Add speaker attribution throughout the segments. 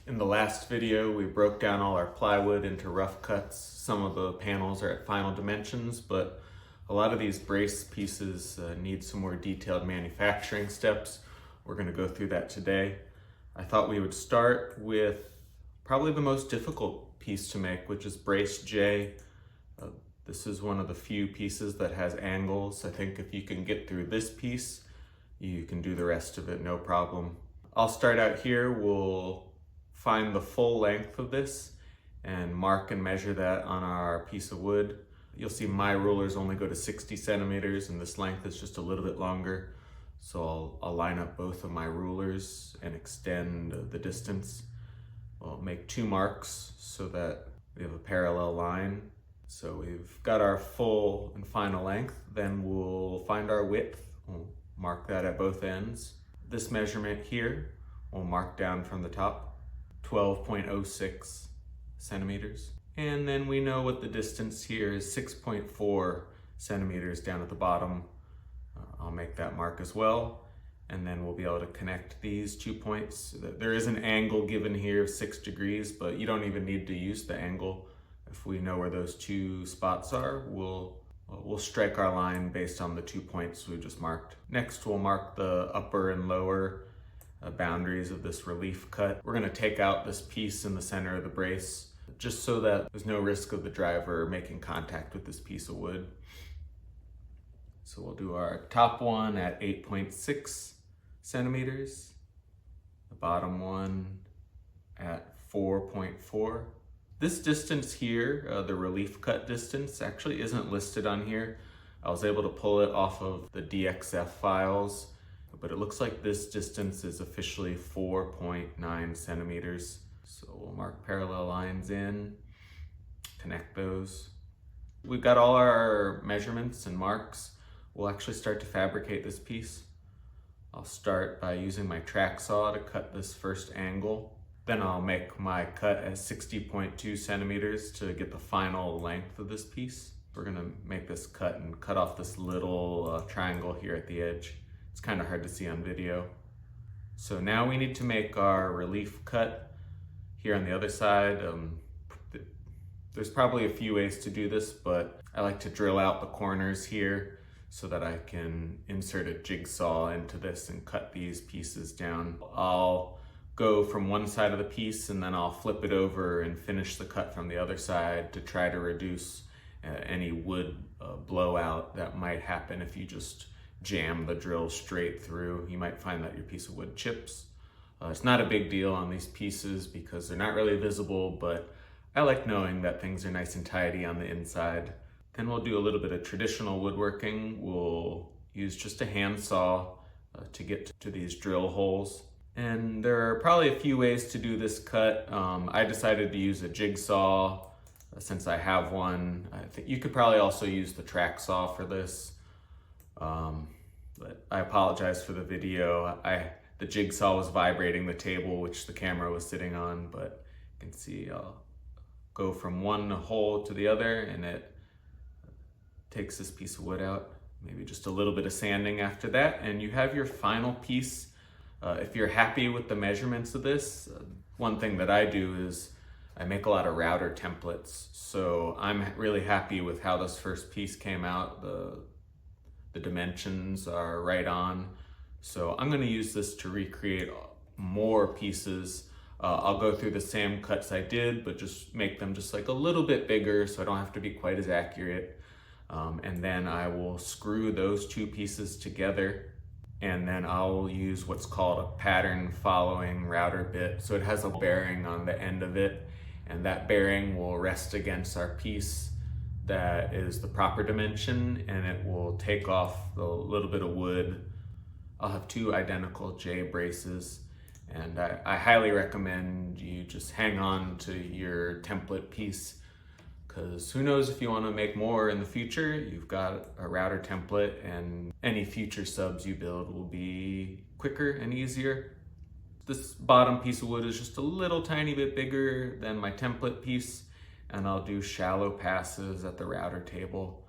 Speaker 1: In the last video, we broke down all our plywood into rough cuts. Some of the panels are at final dimensions, but a lot of these brace pieces need some more detailed manufacturing steps. We're going to go through that today. I thought we would start with probably the most difficult piece to make, which is brace J. This is one of the few pieces that has angles. I think if you can get through this piece, you can do the rest of it no problem. I'll start out here. We'll find the full length of this and mark and measure that on our piece of wood. You'll see my rulers only go to 60 centimeters and this length is just a little bit longer. So I'll line up both of my rulers and extend the distance. I'll make 2 marks so that we have a parallel line. So we've got our full and final length. Then we'll find our width. We'll mark that at both ends. This measurement here, we'll mark down from the top. 12.06 centimeters. And then we know what the distance here is, 6.4 centimeters down at the bottom. I'll make that mark as well. And then we'll be able to connect these 2 points. There is an angle given here of 6 degrees, but you don't even need to use the angle. If we know where those 2 spots are, we'll strike our line based on the 2 points we just marked. Next, we'll mark the upper and lower boundaries of this relief cut. We're going to take out this piece in the center of the brace just so that there's no risk of the driver making contact with this piece of wood. So we'll do our top one at 8.6 centimeters, the bottom one at 4.4. This distance here, the relief cut distance, actually isn't listed on here. I was able to pull it off of the DXF files, but it looks like this distance is officially 4.9 centimeters. So we'll mark parallel lines in, connect those. We've got all our measurements and marks. We'll actually start to fabricate this piece. I'll start by using my track saw to cut this first angle. Then I'll make my cut at 60.2 centimeters to get the final length of this piece. We're gonna make this cut and cut off this little triangle here at the edge. It's kind of hard to see on video. So now we need to make our relief cut here on the other side. There's probably a few ways to do this, but I like to drill out the corners here so that I can insert a jigsaw into this and cut these pieces down. I'll go from one side of the piece and then I'll flip it over and finish the cut from the other side to try to reduce any wood blowout that might happen if you just jam the drill straight through. You might find that your piece of wood chips. It's not a big deal on these pieces because they're not really visible, but I like knowing that things are nice and tidy on the inside. Then we'll do a little bit of traditional woodworking. We'll use just a hand saw to get to these drill holes. And there are probably a few ways to do this cut. I decided to use a jigsaw since I have one. I think you could probably also use the track saw for this. But I apologize for the video. The jigsaw was vibrating the table which the camera was sitting on, but you can see I'll go from one hole to the other and it takes this piece of wood out. Maybe just a little bit of sanding after that and you have your final piece. If you're happy with the measurements of this, one thing that I do is I make a lot of router templates. So I'm really happy with how this first piece came out. The dimensions are right on. So I'm going to use this to recreate more pieces. I'll go through the same cuts I did, but just make them just like a little bit bigger so I don't have to be quite as accurate. And then I will screw those 2 pieces together. And then I'll use what's called a pattern following router bit. So it has a bearing on the end of it, and that bearing will rest against our piece that is the proper dimension, and it will take off the little bit of wood. I'll have 2 identical J braces, and I highly recommend you just hang on to your template piece, because who knows if you want to make more in the future. You've got a router template and any future subs you build will be quicker and easier. This bottom piece of wood is just a little tiny bit bigger than my template piece, and I'll do shallow passes at the router table.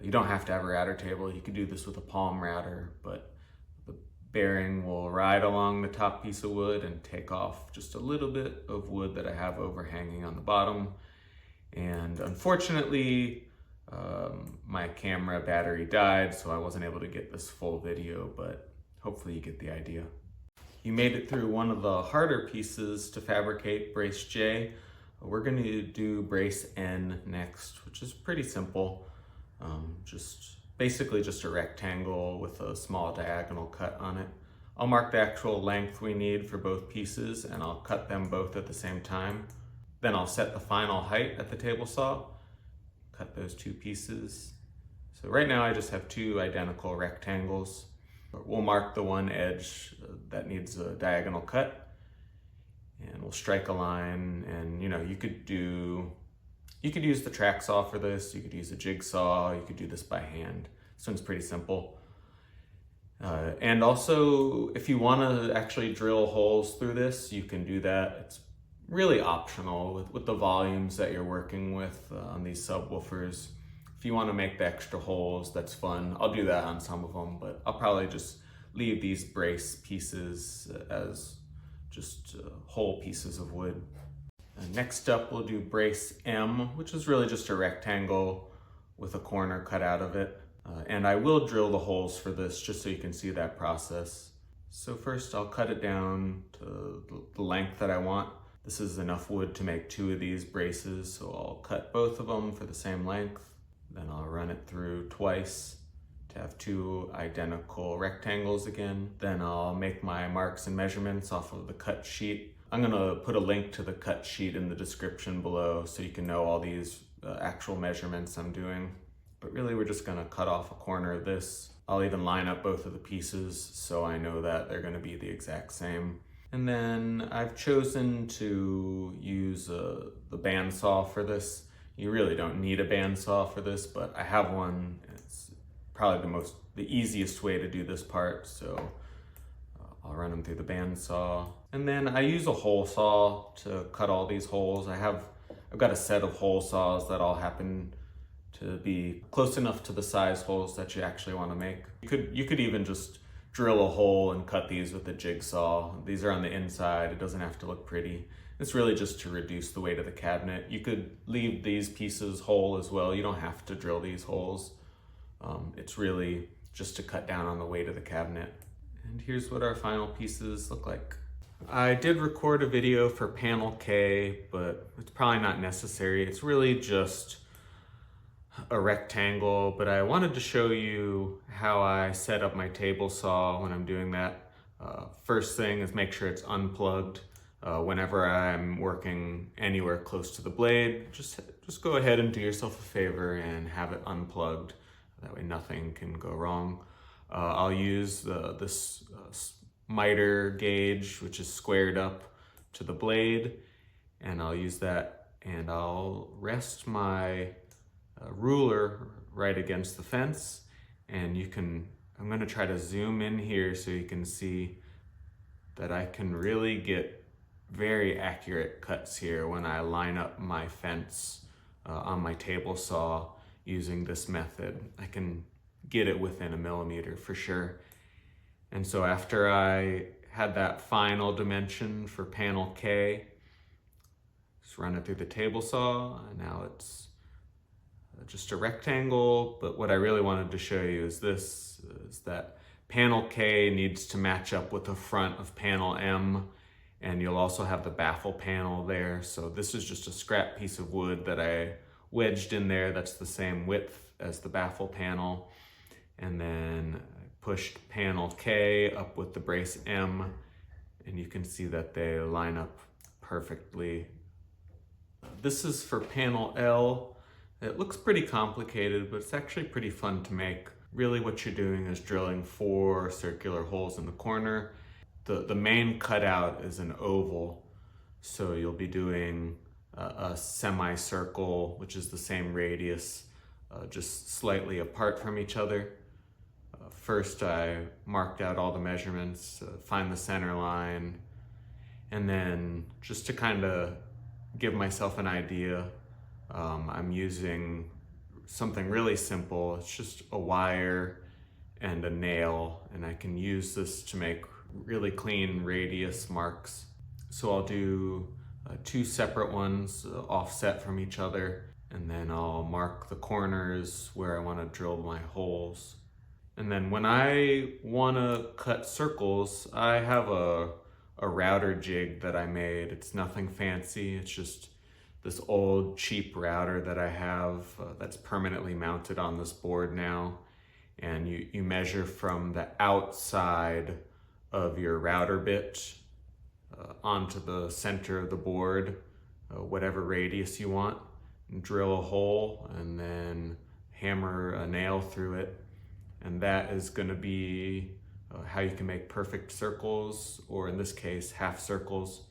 Speaker 1: You don't have to have a router table. You could do this with a palm router, but the bearing will ride along the top piece of wood and take off just a little bit of wood that I have overhanging on the bottom. And unfortunately, my camera battery died, so I wasn't able to get this full video, but hopefully you get the idea. You made it through one of the harder pieces to fabricate, brace J. We're going to do brace N next, which is pretty simple. Basically just a rectangle with a small diagonal cut on it. I'll mark the actual length we need for both pieces, and I'll cut them both at the same time. Then I'll set the final height at the table saw, cut those two pieces. So right now I just have two identical rectangles. We'll mark the one edge that needs a diagonal cut, and we'll strike a line. And you could use the track saw for this, you could use a jigsaw, you could do this by hand. This one's pretty simple. And also, if you want to actually drill holes through this, you can do that. It's really optional with the volumes that you're working with on these subwoofers. If you want to make the extra holes, that's fun. I'll do that on some of them, but I'll probably just leave these brace pieces as just whole pieces of wood. Next up, we'll do brace M, which is really just a rectangle with a corner cut out of it. And I will drill the holes for this just so you can see that process. So first I'll cut it down to the length that I want. This is enough wood to make two of these braces, so I'll cut both of them for the same length. Then I'll run it through twice to have two identical rectangles again. Then I'll make my marks and measurements off of the cut sheet. I'm gonna put a link to the cut sheet in the description below so you can know all these actual measurements I'm doing. But really we're just gonna cut off a corner of this. I'll even line up both of the pieces so I know that they're gonna be the exact same. And then I've chosen to use the bandsaw for this. You really don't need a bandsaw for this, but I have one. It's probably the easiest way to do this part, so I'll run them through the bandsaw. And then I use a hole saw to cut all these holes. I've got a set of hole saws that all happen to be close enough to the size holes that you actually want to make. You could even just drill a hole and cut these with a jigsaw. These are on the inside. It doesn't have to look pretty. It's really just to reduce the weight of the cabinet. You could leave these pieces whole as well. You don't have to drill these holes. It's really just to cut down on the weight of the cabinet. And here's what our final pieces look like. I did record a video for panel K, but it's probably not necessary. It's really just a rectangle, but I wanted to show you how I set up my table saw when I'm doing that. First thing is make sure it's unplugged. Whenever I'm working anywhere close to the blade, just go ahead and do yourself a favor and have it unplugged. That way nothing can go wrong. I'll use this miter gauge, which is squared up to the blade, and I'll use that, and I'll rest my ruler right against the fence, and I'm gonna try to zoom in here so you can see that I can really get very accurate cuts here when I line up my fence on my table saw using this method. I can get it within a millimeter for sure. And so after I had that final dimension for panel K, just run it through the table saw, and now it's just a rectangle. But what I really wanted to show you is that panel K needs to match up with the front of panel M, and you'll also have the baffle panel there. So this is just a scrap piece of wood that I wedged in there that's the same width as the baffle panel. And then I pushed panel K up with the brace M, and you can see that they line up perfectly. This is for panel L. It looks pretty complicated, but it's actually pretty fun to make. Really what you're doing is drilling 4 circular holes in the corner. The main cutout is an oval, so you'll be doing a semicircle, which is the same radius, just slightly apart from each other. First, I marked out all the measurements, find the center line, and then just to kind of give myself an idea, I'm using something really simple. It's just a wire and a nail, and I can use this to make really clean radius marks. So I'll do 2 separate ones offset from each other, and then I'll mark the corners where I want to drill my holes. And then when I want to cut circles, I have a router jig that I made. It's nothing fancy, it's just this old cheap router that I have that's permanently mounted on this board now. And you measure from the outside of your router bit onto the center of the board, whatever radius you want, and drill a hole and then hammer a nail through it. And that is going to be how you can make perfect circles, or in this case, half circles.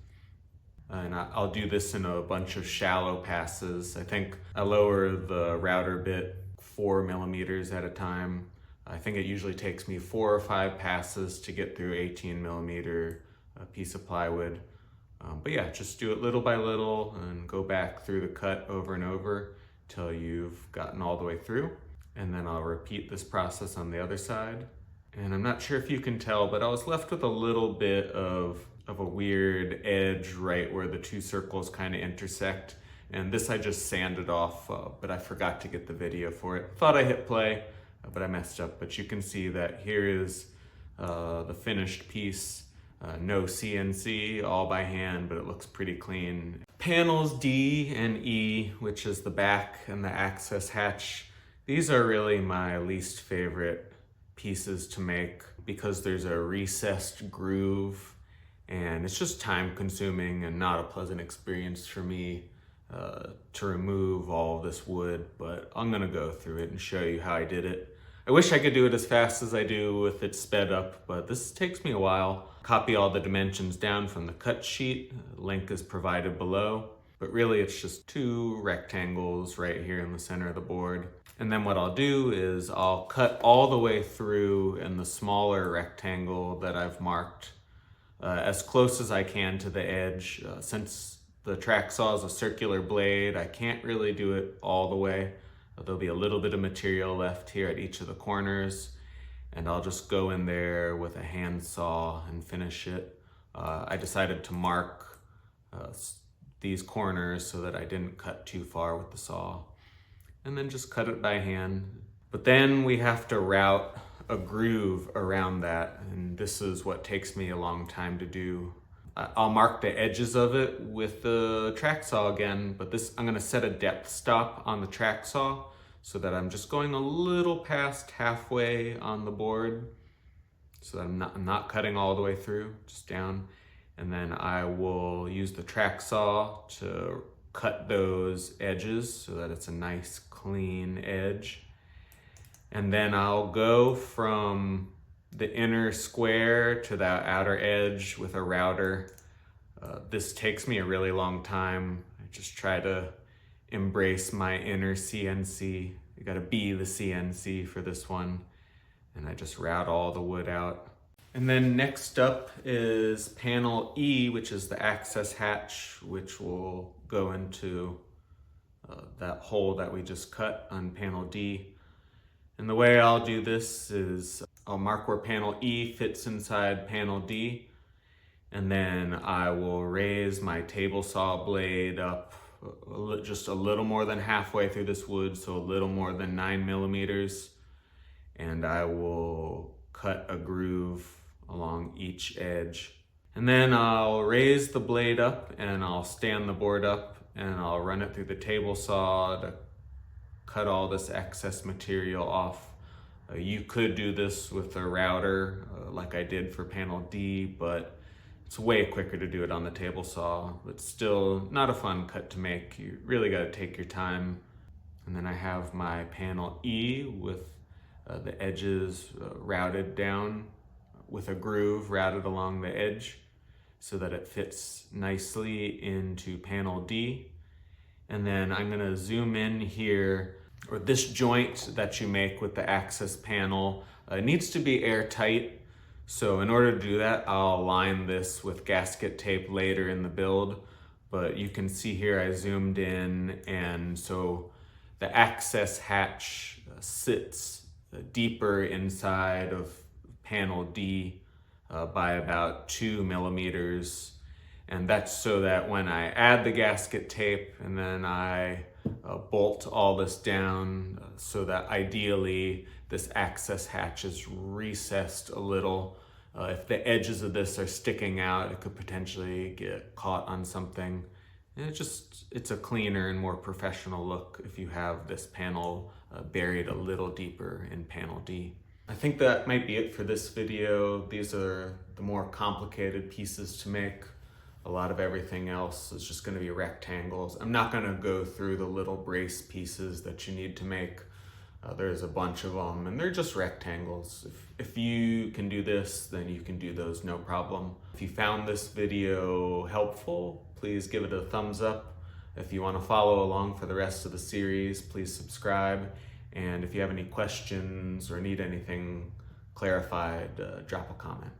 Speaker 1: And I'll do this in a bunch of shallow passes. I think I lower the router bit 4 millimeters at a time. I think it usually takes me 4 or 5 passes to get through 18 millimeter piece of plywood. But yeah, just do it little by little and go back through the cut over and over till you've gotten all the way through. And then I'll repeat this process on the other side. And I'm not sure if you can tell, but I was left with a little bit of a weird edge right where the 2 circles kind of intersect. And this I just sanded off, but I forgot to get the video for it. Thought I hit play, but I messed up. But you can see that here is the finished piece. No CNC, all by hand, but it looks pretty clean. Panels D and E, which is the back and the access hatch, these are really my least favorite pieces to make because there's a recessed groove and it's just time consuming and not a pleasant experience for me to remove all this wood, but I'm gonna go through it and show you how I did it. I wish I could do it as fast as I do with it sped up, but this takes me a while. Copy all the dimensions down from the cut sheet. Link is provided below, but really it's just 2 rectangles right here in the center of the board. And then what I'll do is I'll cut all the way through in the smaller rectangle that I've marked as close as I can to the edge. Since the track saw is a circular blade, I can't really do it all the way. There'll be a little bit of material left here at each of the corners, and I'll just go in there with a hand saw and finish it. I decided to mark these corners so that I didn't cut too far with the saw, and then just cut it by hand. But then we have to route a groove around that, and this is what takes me a long time to do. I'll mark the edges of it with the track saw again, but this I'm gonna set a depth stop on the track saw so that I'm just going a little past halfway on the board so that I'm not cutting all the way through, just down. And then I will use the track saw to cut those edges so that it's a nice clean edge. And then I'll go from the inner square to the outer edge with a router. This takes me a really long time. I just try to embrace my inner CNC. You gotta be the CNC for this one. And I just route all the wood out. And then next up is panel E, which is the access hatch, which will go into that hole that we just cut on panel D. And the way I'll do this is I'll mark where panel E fits inside panel D, and then I will raise my table saw blade up just a little more than halfway through this wood, so a little more than 9 millimeters, and I will cut a groove along each edge. And then I'll raise the blade up and I'll stand the board up and I'll run it through the table saw to cut all this excess material off. You could do this with a router like I did for panel D, but it's way quicker to do it on the table saw. It's still not a fun cut to make. You really got to take your time. And then I have my panel E with the edges routed down with a groove routed along the edge so that it fits nicely into panel D. And then I'm gonna zoom in here, or this joint that you make with the access panel needs to be airtight. So in order to do that, I'll line this with gasket tape later in the build. But you can see here I zoomed in, and so the access hatch sits deeper inside of panel D by about 2 millimeters. And that's so that when I add the gasket tape and then I bolt all this down so that ideally this access hatch is recessed a little. If the edges of this are sticking out, it could potentially get caught on something. And it's a cleaner and more professional look if you have this panel buried a little deeper in panel D. I think that might be it for this video. These are the more complicated pieces to make. A lot of everything else is just going to be rectangles. I'm not going to go through the little brace pieces that you need to make. There's a bunch of them and they're just rectangles. If you can do this, then you can do those no problem. If you found this video helpful, please give it a thumbs up. If you want to follow along for the rest of the series, please subscribe. And if you have any questions or need anything clarified, drop a comment.